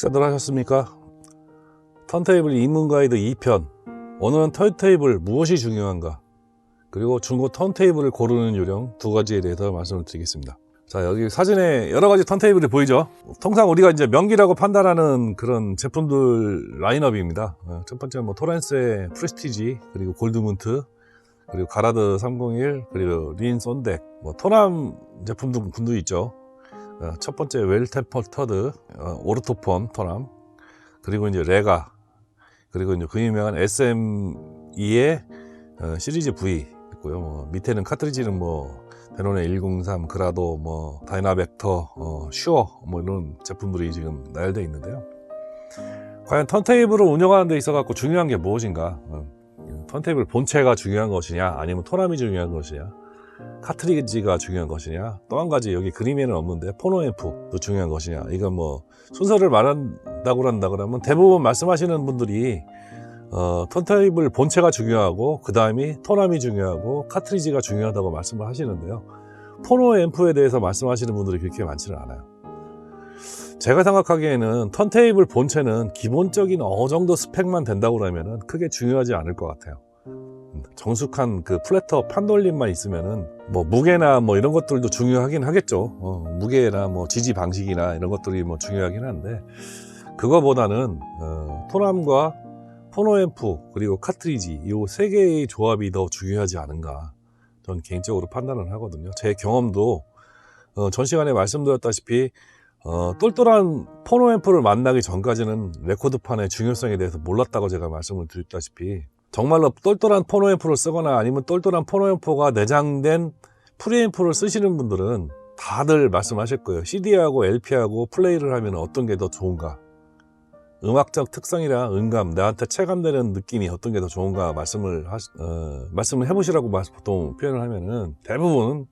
식사들 하셨습니까? 턴테이블 입문 가이드 2편. 오늘은 턴테이블 무엇이 중요한가, 그리고 중고 턴테이블을 고르는 요령 두 가지에 대해서 말씀을 드리겠습니다. 자, 여기 사진에 여러 가지 턴테이블이 보이죠? 통상 우리가 이제 명기라고 판단하는 그런 제품들 라인업입니다. 첫 번째 토렌스의 프레스티지, 그리고 골드문트, 그리고 가라드 301, 그리고 린 손덱, 토남 제품도 있죠. 첫 번째 웰템퍼터드, 오르토폰 토남, 그리고 이제 레가, 그리고 이제 그 유명한 SME의 시리즈 V 있고요. 밑에는 카트리지는 베노네 103, 그라도, 다이나벡터, 슈어, 이런 제품들이 지금 나열되어 있는데요. 과연 턴테이블을 운영하는 데 있어 갖고 중요한 게 무엇인가? 턴테이블 본체가 중요한 것이냐, 아니면 토남이 중요한 것이냐, 카트리지가 중요한 것이냐, 또 한 가지 여기 그림에는 없는데 포노앰프도 중요한 것이냐. 이건 순서를 말한다고 한다 그러면 대부분 말씀하시는 분들이 턴테이블 본체가 중요하고, 그 다음이 토남이 중요하고, 카트리지가 중요하다고 말씀을 하시는데요. 포노앰프에 대해서 말씀하시는 분들이 그렇게 많지는 않아요. 제가 생각하기에는 턴테이블 본체는 기본적인 어느 정도 스펙만 된다고 그러면은 크게 중요하지 않을 것 같아요. 정숙한 그 플래터 판돌림만 있으면은 무게나 이런 것들도 중요하긴 하겠죠. 무게나 지지 방식이나 이런 것들이 중요하긴 한데, 그거보다는 토남과 포노앰프 그리고 카트리지, 이 세 개의 조합이 더 중요하지 않은가, 저는 개인적으로 판단을 하거든요. 제 경험도 전 시간에 말씀드렸다시피 똘똘한 포노앰프를 만나기 전까지는 레코드판의 중요성에 대해서 몰랐다고 제가 말씀을 드렸다시피, 정말로 똘똘한 포노앰프를 쓰거나 아니면 똘똘한 포노앰프가 내장된 프리앰프를 쓰시는 분들은 다들 말씀하실 거예요. CD하고 LP하고 플레이를 하면 어떤 게 더 좋은가, 음악적 특성이랑 음감, 나한테 체감되는 느낌이 어떤 게 더 좋은가 말씀을 해보시라고 보통 표현을 하면은 대부분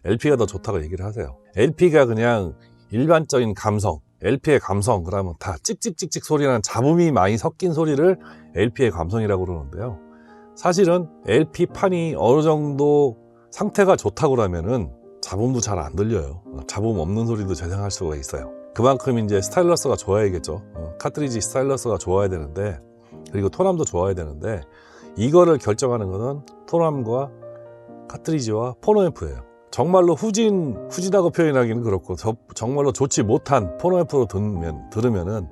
LP가 더 좋다고 얘기를 하세요. LP가 그냥 일반적인 감성, LP의 감성, 그러면 다 찍찍찍찍 소리랑 잡음이 많이 섞인 소리를 LP의 감성이라고 그러는데요. 사실은 LP판이 어느 정도 상태가 좋다고 그러면은 잡음도 잘 안 들려요. 잡음 없는 소리도 재생할 수가 있어요. 그만큼 이제 스타일러스가 좋아야겠죠. 카트리지 스타일러스가 좋아야 되는데, 그리고 토남도 좋아야 되는데, 이거를 결정하는 것은 토남과 카트리지와 포노앰프예요. 정말로 후지다고 표현하기는 그렇고, 정말로 좋지 못한 포노앰프로 들으면은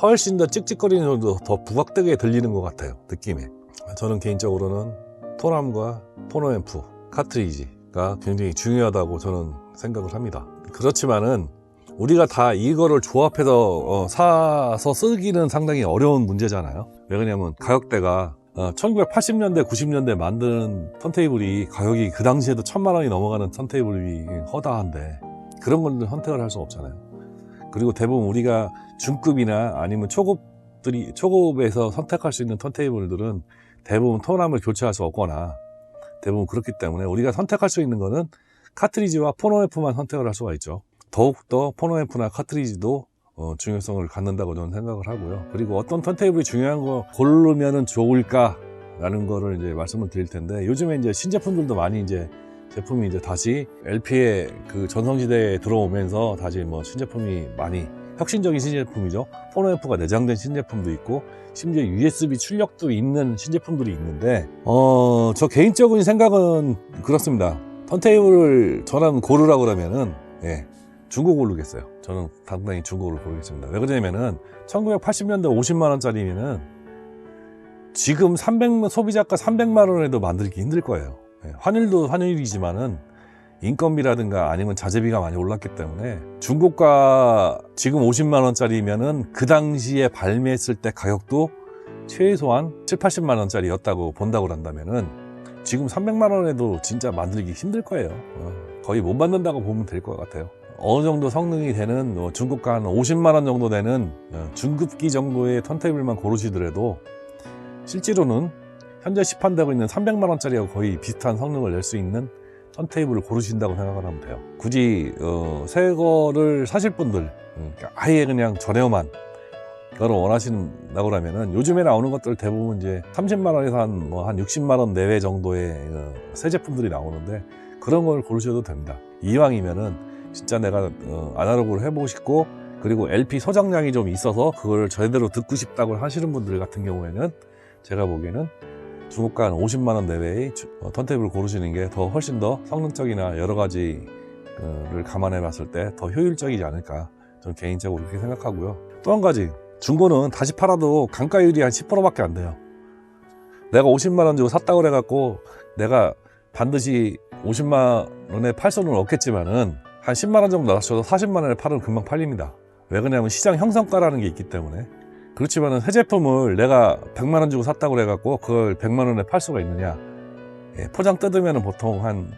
훨씬 더 찍찍거리는 소리도 더 부각되게 들리는 것 같아요, 느낌에. 저는 개인적으로는 토남과 포노앰프, 카트리지가 굉장히 중요하다고 저는 생각을 합니다. 그렇지만은 우리가 다 이거를 조합해서 사서 쓰기는 상당히 어려운 문제잖아요. 왜 그러냐면 가격대가 1980년대 90년대 만든 턴테이블이 가격이 그 당시에도 1000만 원이 넘어가는 턴테이블이 허다한데, 그런 건 선택을 할 수 없잖아요. 그리고 대부분 우리가 중급이나 아니면 초급에서 선택할 수 있는 턴테이블들은 대부분 토남을 교체할 수 없거나 대부분 그렇기 때문에 우리가 선택할 수 있는 거는 카트리지와 포노앰프만 선택을 할 수가 있죠. 더욱더 포노앰프나 카트리지도 중요성을 갖는다고 저는 생각을 하고요. 그리고 어떤 턴테이블이 중요한 거 고르면은 좋을까라는 거를 이제 말씀을 드릴 텐데, 요즘에 이제 신제품들도 많이 제품이 다시 LP의 그 전성시대에 들어오면서 다시 신제품이 많이 혁신적인 신제품이죠. 포노앰프가 내장된 신제품도 있고, 심지어 USB 출력도 있는 신제품들이 있는데, 저 개인적인 생각은 그렇습니다. 턴테이블을 저는 고르라고 그러면은, 중고 고르겠어요. 저는 당당히 중고를 고르겠습니다. 왜 그러냐면은 1980년대 50만원짜리면은 지금 소비자가 300만원에도 만들기 힘들 거예요. 환율도 환율이지만은 인건비라든가 아니면 자재비가 많이 올랐기 때문에, 중고가 지금 50만원짜리면은 그 당시에 발매했을 때 가격도 최소한 7, 80만원짜리였다고 본다고 한다면은 지금 300만원에도 진짜 만들기 힘들 거예요. 거의 못 만든다고 보면 될 것 같아요. 어느 정도 성능이 되는 중고가 한 50만원 정도 되는 중급기 정도의 턴테이블만 고르시더라도 실제로는 현재 시판되고 있는 300만원짜리하고 거의 비슷한 성능을 낼 수 있는 턴테이블을 고르신다고 생각을 하면 돼요. 굳이 새 거를 사실 분들, 아예 그냥 저렴한 거를 원하신다고 하면은 요즘에 나오는 것들 대부분 이제 30만원에서 한 60만원 내외 정도의 새 제품들이 나오는데, 그런 걸 고르셔도 됩니다. 이왕이면은 진짜 내가 아날로그를 해보고 싶고 그리고 LP 소장량이 좀 있어서 그걸 제대로 듣고 싶다고 하시는 분들 같은 경우에는 제가 보기에는 중고가 한 50만원 내외의 턴테이블을 고르시는 게 더 훨씬 더 성능적이나 여러 가지를 감안해 봤을 때 더 효율적이지 않을까, 저는 개인적으로 그렇게 생각하고요. 또 한 가지, 중고는 다시 팔아도 감가율이 한 10%밖에 안 돼요. 내가 50만원 주고 샀다고 그래갖고 내가 반드시 50만원에 팔 수는 없겠지만은 한 10만원 정도 낮춰서 40만원에 팔으면 금방 팔립니다. 왜 그러냐면 시장 형성가라는 게 있기 때문에. 그렇지만은 새 제품을 내가 100만원 주고 샀다고 그래갖고 그걸 100만원에 팔 수가 있느냐. 포장 뜯으면은 보통 한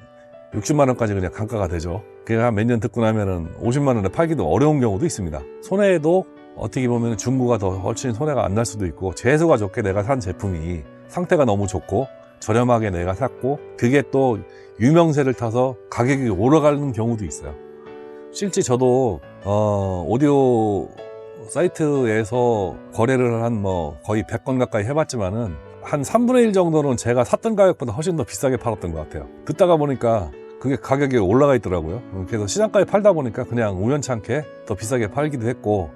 60만원까지 그냥 감가가 되죠. 그게 한 몇 년 듣고 나면은 50만원에 팔기도 어려운 경우도 있습니다. 손해도 어떻게 보면 중고가 더 훨씬 손해가 안 날 수도 있고, 재수가 좋게 내가 산 제품이 상태가 너무 좋고 저렴하게 내가 샀고 그게 또 유명세를 타서 가격이 올라가는 경우도 있어요. 실제 저도 오디오 사이트에서 거래를 한 거의 100건 가까이 해봤지만은 한 3분의 1 정도는 제가 샀던 가격보다 훨씬 더 비싸게 팔았던 것 같아요. 듣다가 보니까 그게 가격이 올라가 있더라고요. 그래서 시장가에 팔다 보니까 그냥 우연찮게 더 비싸게 팔기도 했고,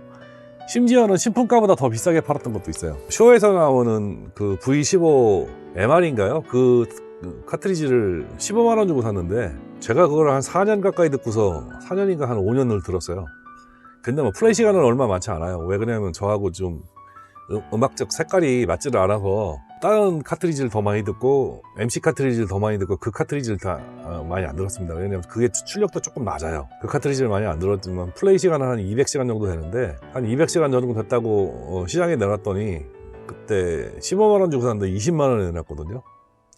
심지어는 신품가보다 더 비싸게 팔았던 것도 있어요. 쇼에서 나오는 그 V15 MR인가요? 그 카트리지를 15만원 주고 샀는데 제가 그걸 한 4년 가까이 듣고서 4년인가 한 5년을 들었어요. 근데 플레이 시간은 얼마 많지 않아요. 왜 그러냐면 저하고 좀 음악적 색깔이 맞지를 않아서 다른 카트리지를 더 많이 듣고 MC 카트리지를 더 많이 듣고 그 카트리지를 다 많이 안 들었습니다. 왜냐면 그게 출력도 조금 낮아요. 그 카트리지를 많이 안 들었지만 플레이 시간은 한 200시간 정도 되는데, 한 200시간 정도 됐다고 시장에 내놨더니 그때 15만원 주고 샀는데 20만원에 내놨거든요.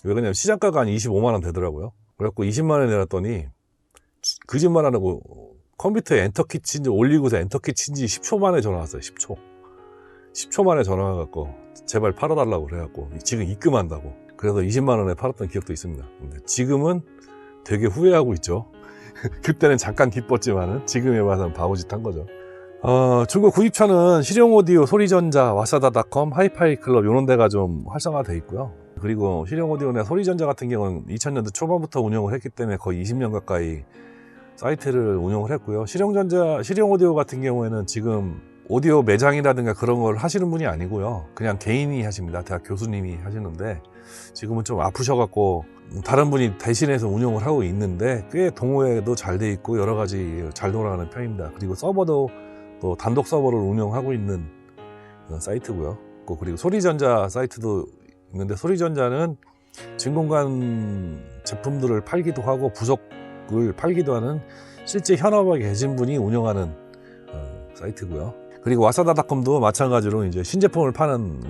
왜 그러냐면 시장가가 한 25만원 되더라고요. 그래갖고 20만원에 내놨더니 거짓말 안 하고 컴퓨터에 엔터키 친지 올리고서 엔터키 친지 10초 만에 전화 왔어요. 10초 만에 전화 와갖고 제발 팔아달라고 그래갖고 지금 입금한다고. 그래서 20만원에 팔았던 기억도 있습니다. 근데 지금은 되게 후회하고 있죠. 그때는 잠깐 기뻤지만은 지금에 와서는 바보짓 한 거죠. 중고 구입처는 실용오디오, 소리전자, 와사다닷컴, 하이파이클럽 이런 데가 좀 활성화되어 있고요. 그리고 실용오디오나 소리전자 같은 경우는 2000년대 초반부터 운영을 했기 때문에 거의 20년 가까이 사이트를 운영을 했고요. 실용오디오 같은 경우에는 지금 오디오 매장이라든가 그런 걸 하시는 분이 아니고요. 그냥 개인이 하십니다. 대학 교수님이 하시는데 지금은 좀 아프셔갖고 다른 분이 대신해서 운영을 하고 있는데 꽤 동호회도 잘 돼 있고 여러 가지 잘 돌아가는 편입니다. 그리고 서버도 또 단독 서버를 운영하고 있는 사이트고요. 그리고 소리전자 사이트도 있는데, 소리전자는 진공관 제품들을 팔기도 하고 부속을 팔기도 하는 실제 현업에 계신 분이 운영하는 사이트고요. 그리고 와사다닷컴도 마찬가지로 이제 신제품을 파는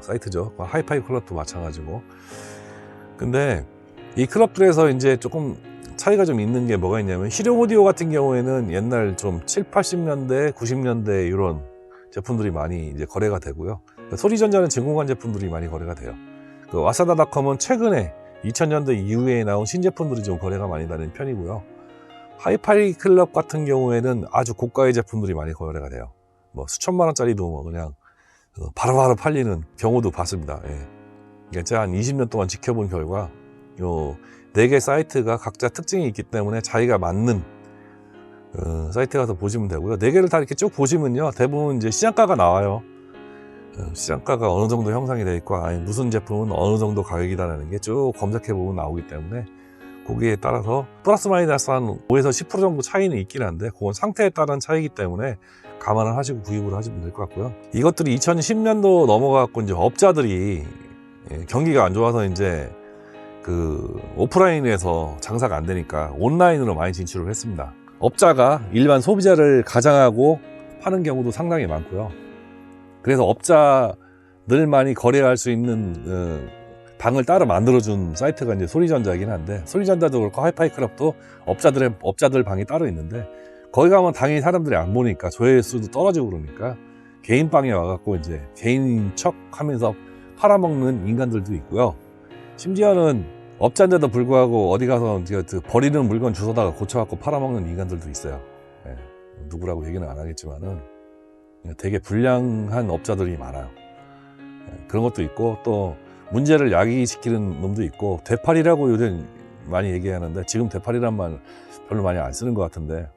사이트죠. 하이파이 클럽도 마찬가지고. 근데 이 클럽들에서 이제 조금 차이가 좀 있는 게 뭐가 있냐면, 실용 오디오 같은 경우에는 옛날 좀 7, 80년대, 90년대 이런 제품들이 많이 이제 거래가 되고요. 소리전자는 진공관 제품들이 많이 거래가 돼요. 그 와사다닷컴은 최근에 2000년대 이후에 나온 신제품들이 좀 거래가 많이 되는 편이고요. 하이파이 클럽 같은 경우에는 아주 고가의 제품들이 많이 거래가 돼요. 수천만 원짜리도 그냥 바로바로 팔리는 경우도 봤습니다. 예. 제가 한 20년 동안 지켜본 결과 요 4개 사이트가 각자 특징이 있기 때문에 자기가 맞는 사이트 가서 보시면 되고요. 4개를 다 이렇게 쭉 보시면요, 대부분 이제 시장가가 나와요. 시장가가 어느 정도 형성이 되어 있고, 무슨 제품은 어느 정도 가격이다라는 게 쭉 검색해 보면 나오기 때문에 거기에 따라서 플러스 마이너스 한 5에서 10% 정도 차이는 있긴 한데, 그건 상태에 따른 차이기 때문에 감안을 하시고 구입을 하시면 될 것 같고요. 이것들이 2010년도 넘어가고 이제 업자들이 경기가 안 좋아서 이제 그 오프라인에서 장사가 안 되니까 온라인으로 많이 진출을 했습니다. 업자가 일반 소비자를 가장하고 파는 경우도 상당히 많고요. 그래서 업자들만이 거래할 수 있는 방을 따로 만들어준 사이트가 이제 소리전자이긴 한데, 소리전자도 그렇고 하이파이클럽도 업자들 방이 따로 있는데, 거기 가면 당연히 사람들이 안 보니까 조회수도 떨어지고 그러니까 개인 방에 와갖고 이제 개인 척 하면서 팔아먹는 인간들도 있고요. 심지어는 업자인데도 불구하고 어디 가서 버리는 물건 주워다가 고쳐갖고 팔아먹는 인간들도 있어요. 예, 누구라고 얘기는 안 하겠지만은 되게 불량한 업자들이 많아요. 예, 그런 것도 있고, 또 문제를 야기시키는 놈도 있고, 되팔이라고 요즘 많이 얘기하는데 지금 되팔이란 말 별로 많이 안 쓰는 것 같은데,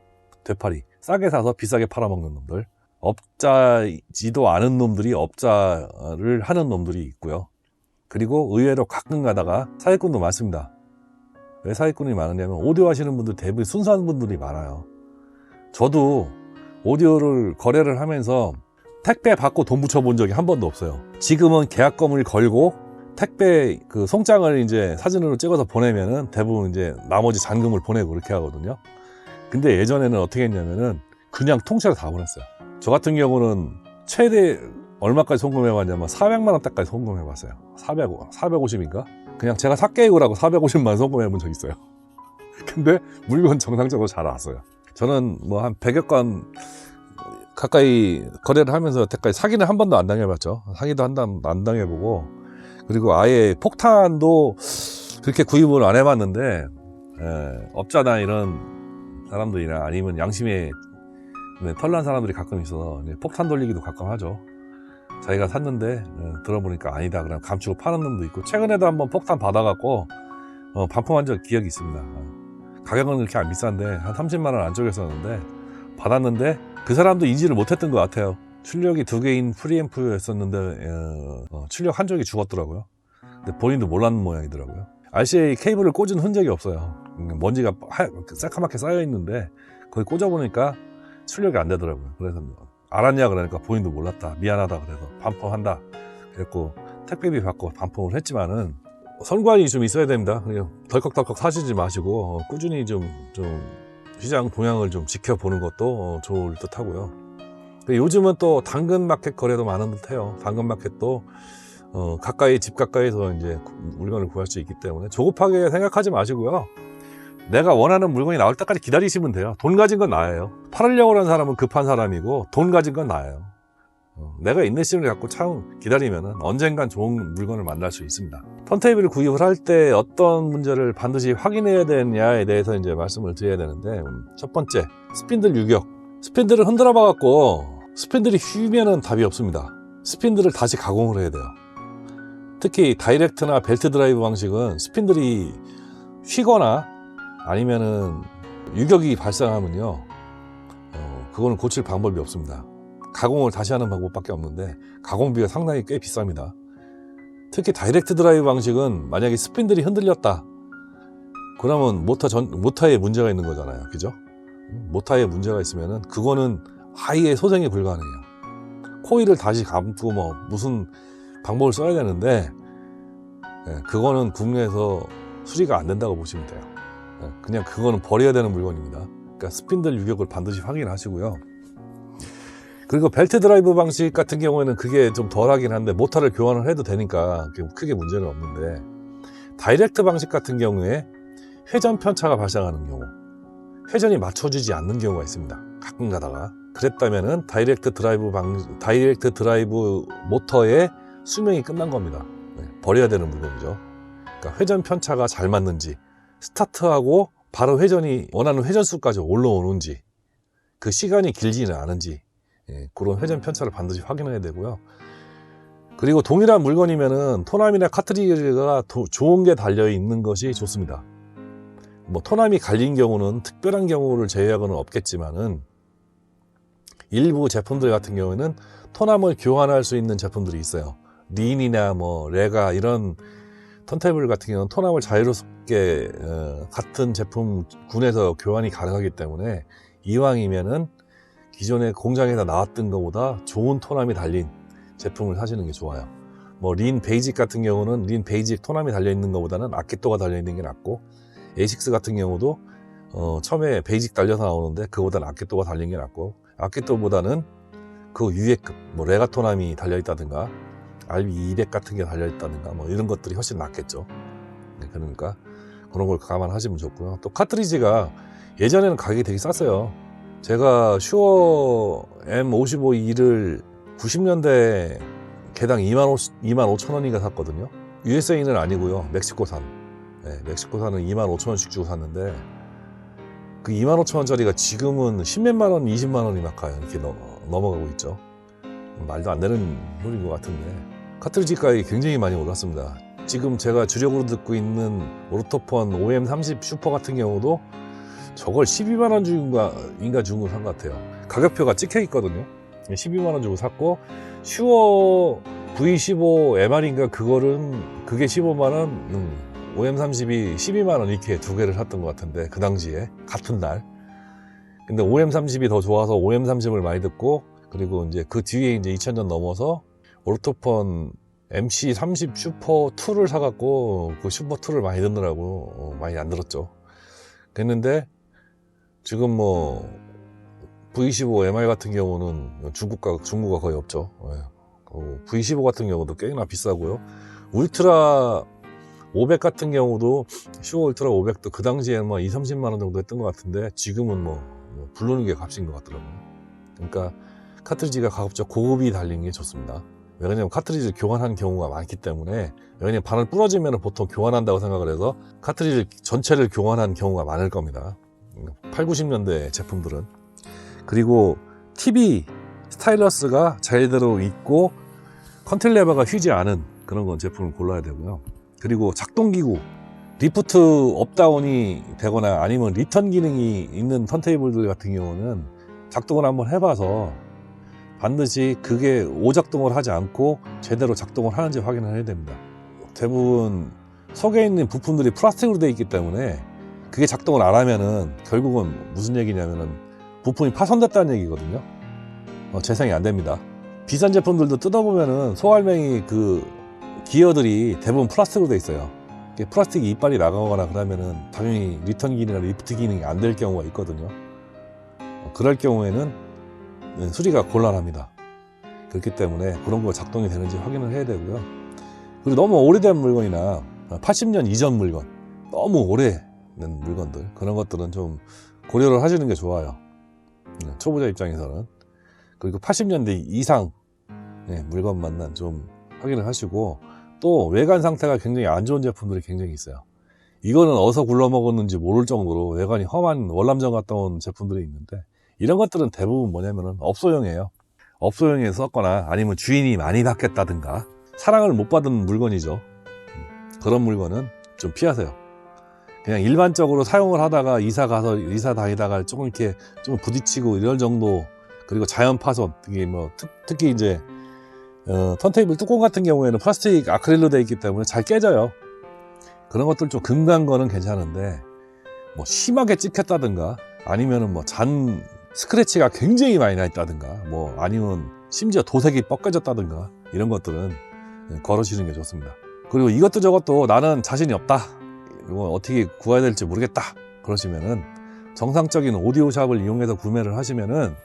되팔이 싸게 사서 비싸게 팔아먹는 놈들, 업자지도 않은 놈들이 업자를 하는 놈들이 있고요. 그리고 의외로 가끔 가다가 사기꾼도 많습니다. 왜 사기꾼이 많으냐면 오디오 하시는 분들 대부분 순수한 분들이 많아요. 저도 오디오를 거래를 하면서 택배 받고 돈 붙여본 적이 한 번도 없어요. 지금은 계약금을 걸고 택배 그 송장을 이제 사진으로 찍어서 보내면은 대부분 이제 나머지 잔금을 보내고 그렇게 하거든요. 근데 예전에는 어떻게 했냐면은 그냥 통째로 다 보냈어요. 저 같은 경우는 최대 얼마까지 송금해봤냐면 400만 원대까지 송금해봤어요. 450인가? 그냥 제가 삭개이고라고 450만 원 송금해본 적 있어요. 근데 물건 정상적으로 잘 왔어요. 저는 뭐 한 100여 건 가까이 거래를 하면서 여태까지 사기는 한 번도 안 당해봤죠. 사기도 안 당해보고, 그리고 아예 폭탄도 그렇게 구입을 안 해봤는데, 업자나 이런 사람들이나 아니면 양심에 털난 사람들이 가끔 있어서 폭탄 돌리기도 가끔 하죠. 자기가 샀는데 들어보니까 아니다 그럼 감추고 파는 놈도 있고, 최근에도 한번 폭탄 받아갖고 반품한 적 기억이 있습니다. 가격은 그렇게 안 비싼데 한 30만 원 안쪽이었었는데 받았는데 그 사람도 인지를 못했던 것 같아요. 출력이 2개인 프리앰프였었는데 출력 한 쪽이 죽었더라고요. 근데 본인도 몰랐는 모양이더라고요. RCA 케이블을 꽂은 흔적이 없어요. 먼지가 새카맣게 쌓여있는데 거기 꽂아보니까 출력이 안 되더라고요. 그래서 알았냐 그러니까 본인도 몰랐다, 미안하다 그래서 반품한다 그랬고, 택배비 받고 반품을 했지만은 선관위 좀 있어야 됩니다. 그냥 덜컥덜컥 사시지 마시고 꾸준히 좀 시장 동향을 좀 지켜보는 것도 좋을 듯 하고요. 요즘은 또 당근마켓 거래도 많은 듯 해요. 당근마켓도 가까이, 집 가까이서 이제 물건을 구할 수 있기 때문에 조급하게 생각하지 마시고요. 내가 원하는 물건이 나올 때까지 기다리시면 돼요. 돈 가진 건 나예요. 팔으려고 하는 사람은 급한 사람이고 돈 가진 건 나예요. 내가 인내심을 갖고 참 기다리면 언젠간 좋은 물건을 만날 수 있습니다. 턴테이블을 구입을 할 때 어떤 문제를 반드시 확인해야 되느냐에 대해서 이제 말씀을 드려야 되는데, 첫 번째, 스핀들 유격. 스핀들을 흔들어 봐갖고 스핀들이 휘면은 답이 없습니다. 스핀들을 다시 가공을 해야 돼요. 특히 다이렉트나 벨트 드라이브 방식은 스핀들이 휘거나 아니면은 유격이 발생하면요, 그거는 고칠 방법이 없습니다. 가공을 다시 하는 방법밖에 없는데 가공비가 상당히 꽤 비쌉니다. 특히 다이렉트 드라이브 방식은 만약에 스핀들이 흔들렸다 그러면 모터에 문제가 있는 거잖아요. 그죠? 모터에 문제가 있으면은 그거는 아예 소생이 불가능해요. 코일을 다시 감고 뭐 무슨 방법을 써야 되는데, 그거는 국내에서 수리가 안 된다고 보시면 돼요. 그냥 그거는 버려야 되는 물건입니다. 그러니까 스핀들 유격을 반드시 확인하시고요. 그리고 벨트 드라이브 방식 같은 경우에는 그게 좀 덜하긴 한데 모터를 교환을 해도 되니까 크게 문제는 없는데, 다이렉트 방식 같은 경우에 회전 편차가 발생하는 경우, 회전이 맞춰지지 않는 경우가 있습니다. 가끔 가다가. 그랬다면은 다이렉트 드라이브 모터의 수명이 끝난 겁니다. 버려야 되는 물건이죠. 그러니까 회전 편차가 잘 맞는지, 스타트하고 바로 회전이 원하는 회전수까지 올라오는지, 그 시간이 길지는 않은지, 그런 회전 편차를 반드시 확인해야 되고요. 그리고 동일한 물건이면은 토남이나 카트리지가 좋은 게 달려 있는 것이 좋습니다. 뭐 토남이 갈린 경우는 특별한 경우를 제외하고는 없겠지만은, 일부 제품들 같은 경우에는 토남을 교환할 수 있는 제품들이 있어요. 린이나 뭐 레가 이런 턴테이블 같은 경우는 토남을 자유롭게 같은 제품군에서 교환이 가능하기 때문에 이왕이면은 기존에 공장에서 나왔던 것보다 좋은 토남이 달린 제품을 사시는 게 좋아요. 뭐 린 베이직 같은 경우는 린 베이직 토남이 달려있는 것보다는 아키토가 달려있는 게 낫고, A6 같은 경우도 처음에 베이직 달려서 나오는데 그거보다는 아키토가 달린 게 낫고, 아키토보다는 그 위에급 뭐 레가 토남이 달려있다든가 RB200 같은 게 달려있다든가 뭐 이런 것들이 훨씬 낫겠죠. 그러니까 그런 걸 감안하시면 좋고요. 또 카트리지가 예전에는 가격이 되게 쌌어요. 제가 슈어 M55E를 90년대 개당 25,000원인가 샀거든요. USA는 아니고요. 멕시코산. 멕시코산은 25,000원씩 주고 샀는데, 그 25,000원짜리가 지금은 10몇만 원, 20만 원이 막 가요. 이렇게 넘어가고 있죠. 말도 안 되는 소리인 것 같은데, 카트리지 가격이 굉장히 많이 올랐습니다. 지금 제가 주력으로 듣고 있는 오르토폰 OM30 슈퍼 같은 경우도 저걸 12만원 인가 준 거 산 것 같아요. 가격표가 찍혀 있거든요. 12만원 주고 샀고, 슈어 V15 MR인가 그게 15만원, OM30이 12만원 이렇게 두 개를 샀던 것 같은데, 그 당시에 같은 날. 근데 OM30이 더 좋아서 OM30을 많이 듣고, 그리고 이제 그 뒤에 이제 2000년 넘어서 올토폰 MC30 슈퍼2를 사갖고 그 슈퍼2를 많이 듣느라고 많이 안 들었죠. 그랬는데 지금 뭐 V15 MR 같은 경우는 중고가 거의 없죠. V15 같은 경우도 꽤나 비싸고요. 울트라 500 같은 경우도 슈어 울트라 500도 그 당시에 뭐 2~30만원 정도 했던 것 같은데 지금은 뭐 부르는 게 값인 것 같더라고요. 그러니까 카트리지가 가급적 고급이 달린 게 좋습니다. 왜냐면 카트리지를 교환하는 경우가 많기 때문에, 왜냐면 바늘 부러지면 보통 교환한다고 생각을 해서 카트리지 전체를 교환하는 경우가 많을 겁니다. 8, 90년대 제품들은. 그리고 TV 스타일러스가 제대로 있고 컨틸레버가 휘지 않은 그런 건 제품을 골라야 되고요. 그리고 작동기구, 리프트 업다운이 되거나 아니면 리턴 기능이 있는 턴테이블들 같은 경우는 작동을 한번 해봐서 반드시 그게 오작동을 하지 않고 제대로 작동을 하는지 확인을 해야 됩니다. 대부분 속에 있는 부품들이 플라스틱으로 되어 있기 때문에 그게 작동을 안 하면은 결국은 무슨 얘기냐면은 부품이 파손됐다는 얘기거든요. 재생이 안 됩니다. 비싼 제품들도 뜯어보면은 소알맹이 그 기어들이 대부분 플라스틱으로 되어 있어요. 플라스틱 이빨이 나가거나 그러면은 당연히 리턴 기능이나 리프트 기능이 안 될 경우가 있거든요. 그럴 경우에는 수리가 곤란합니다. 그렇기 때문에 그런 거 작동이 되는지 확인을 해야 되고요. 그리고 너무 오래된 물건이나 80년 이전 물건, 너무 오래된 물건들, 그런 것들은 좀 고려를 하시는 게 좋아요. 초보자 입장에서는. 그리고 80년대 이상 물건만 좀 확인을 하시고, 또 외관 상태가 굉장히 안 좋은 제품들이 굉장히 있어요. 이거는 어디서 굴러먹었는지 모를 정도로 외관이 험한 월남전 갔다 온 제품들이 있는데, 이런 것들은 대부분 뭐냐면은 업소용이에요. 업소용에 썼거나 아니면 주인이 많이 바뀌었다든가 사랑을 못 받은 물건이죠. 그런 물건은 좀 피하세요. 그냥 일반적으로 사용을 하다가 이사 다니다가 조금 이렇게 좀 부딪히고 이럴 정도, 그리고 자연 파손, 이게 뭐 특히 이제 턴테이블 뚜껑 같은 경우에는 플라스틱 아크릴로 되어 있기 때문에 잘 깨져요. 그런 것들 좀 금간 거는 괜찮은데, 뭐 심하게 찍혔다든가 아니면은 뭐 스크래치가 굉장히 많이 나 있다든가, 뭐 아니면 심지어 도색이 뻗겨졌다든가, 이런 것들은 걸으시는 게 좋습니다. 그리고 이것도 저것도 나는 자신이 없다, 이거 어떻게 구해야 될지 모르겠다, 그러시면은 정상적인 오디오샵을 이용해서 구매를 하시면은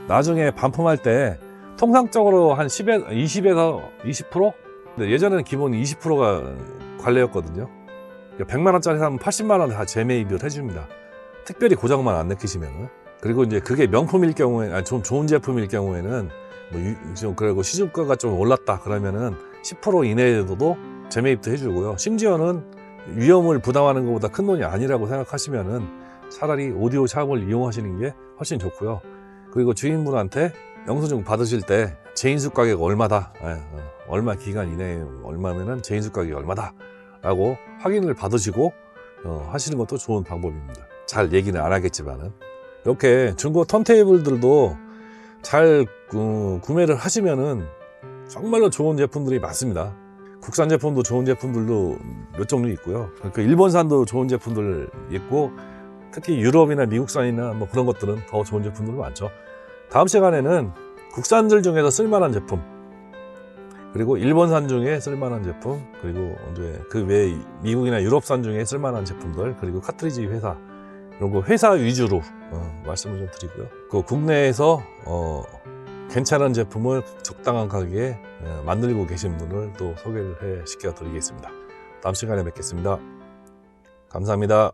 나중에 반품할 때 통상적으로 한 20에서 20%? 근데 예전에는 기본 20%가 관례였거든요. 100만원짜리 사면 80만원 다 재매입을 해줍니다. 특별히 고장만 안 느끼시면은. 그리고 이제 그게 명품일 경우에, 좀 좋은 제품일 경우에는 그리고 시중가가 좀 올랐다 그러면은 10% 이내에도 재매입도 해주고요. 심지어는 위험을 부담하는 것보다 큰 돈이 아니라고 생각하시면은 차라리 오디오 샵을 이용하시는 게 훨씬 좋고요. 그리고 주인분한테 영수증 받으실 때 제인수 가격 얼마다, 얼마 기간 이내에 얼마면은 제인수 가격이 얼마다 라고 확인을 받으시고 하시는 것도 좋은 방법입니다. 잘 얘기는 안 하겠지만은, 이렇게 중고 턴테이블들도 잘 구매를 하시면은 정말로 좋은 제품들이 많습니다. 국산 제품도 좋은 제품들도 몇 종류 있고요. 그러니까 일본산도 좋은 제품들 있고, 특히 유럽이나 미국산이나 뭐 그런 것들은 더 좋은 제품들 많죠. 다음 시간에는 국산들 중에서 쓸만한 제품, 그리고 일본산 중에 쓸만한 제품, 그리고 이제 그 외에 미국이나 유럽산 중에 쓸만한 제품들, 그리고 카트리지 회사, 이런 거 회사 위주로 말씀을 좀 드리고요. 그 국내에서 괜찮은 제품을 적당한 가격에 만들고 계신 분을 또 소개를 시켜 드리겠습니다. 다음 시간에 뵙겠습니다. 감사합니다.